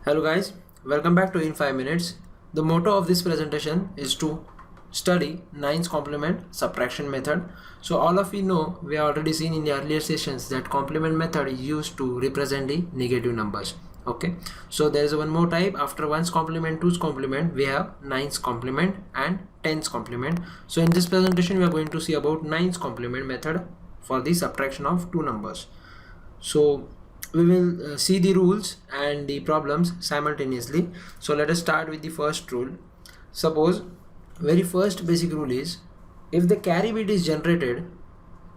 Hello guys, welcome back to In 5 Minutes. The motto of this presentation is to study 9's complement subtraction method. So all of you know, we have already seen in the earlier sessions that complement method is used to represent the negative numbers. Okay, so there is one more type. After 1's complement, 2's complement, we have 9's complement and 10's complement. So in this presentation we are going to see about 9's complement method for the subtraction of two numbers. So we will see the rules and the problems simultaneously. So let us start with the first rule. Suppose very first basic rule is, if the carry bit is generated,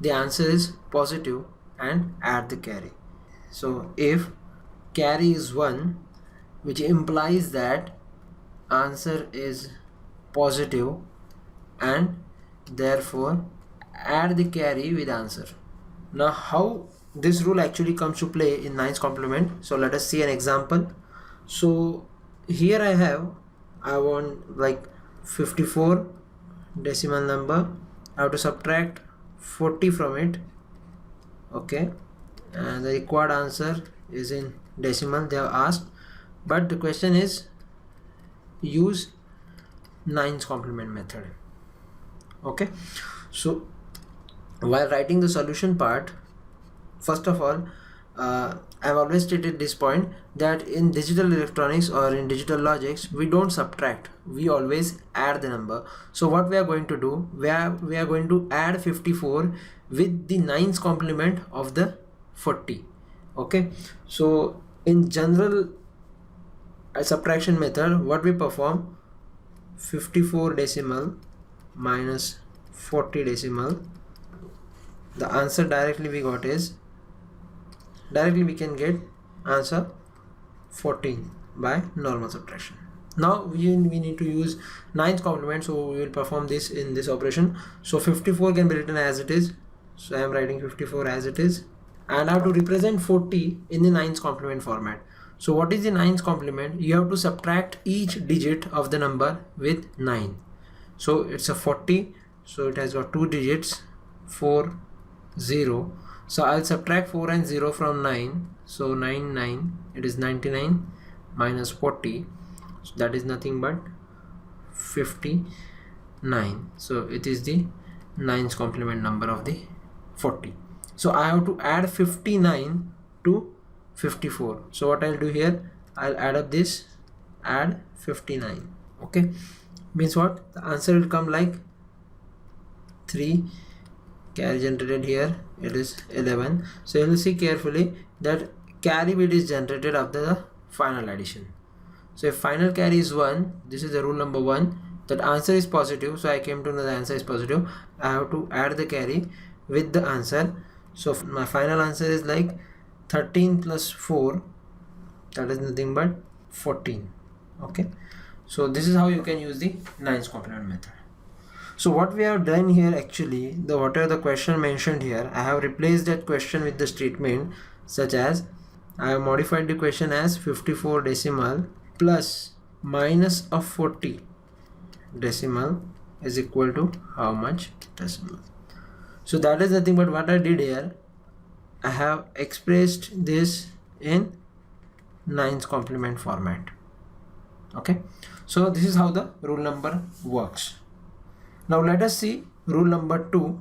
the answer is positive and add the carry. So if carry is 1, which implies that answer is positive and therefore add the carry with answer. Now how this rule actually comes to play in 9's complement, so let us see an example. So here I want like 54 decimal number. I have to subtract 40 from it. Okay, and the required answer is in decimal they have asked, but the question is use 9's complement method. Okay, so while writing the solution part, first of all, I've always stated this point that in digital electronics or in digital logics, we don't subtract, we always add the number. So what we are going to do, we are going to add 54 with the 9's complement of the 40. Okay, so in general subtraction method, what we perform, 54 decimal minus 40 decimal, the answer directly we got is, directly we can get answer 14 by normal subtraction. Now we need to use 9's complement, so we will perform this in this operation. So 54 can be written as it is, so I am writing 54 as it is, and I have to represent 40 in the 9's complement format. So what is the 9's complement? You have to subtract each digit of the number with 9. So it's a 40, so it has got two digits, 4 0. So I'll subtract 4 and 0 from 9, so 9, it is 99 minus 40, so that is nothing but 59. So it is the 9's complement number of the 40. So I have to add 59 to 54. So what I'll do here, I'll add up this, add 59. Okay, means what? The answer will come like 3. Carry generated here, it is 11. So you will see carefully that carry bit is generated after the final addition. So if final carry is 1, this is the rule number 1, that answer is positive. So I came to know the answer is positive. I have to add the carry with the answer. So my final answer is like 13 plus 4, that is nothing but 14. Okay, so this is how you can use the 9's complement method. So what we have done here, actually, whatever the question mentioned here, I have replaced that question with the statement, such as I have modified the question as 54 decimal plus minus of 40 decimal is equal to how much decimal. So that is nothing but what I did here. I have expressed this in 9's complement format. Okay, so this is how the rule number works. Now let us see rule number 2.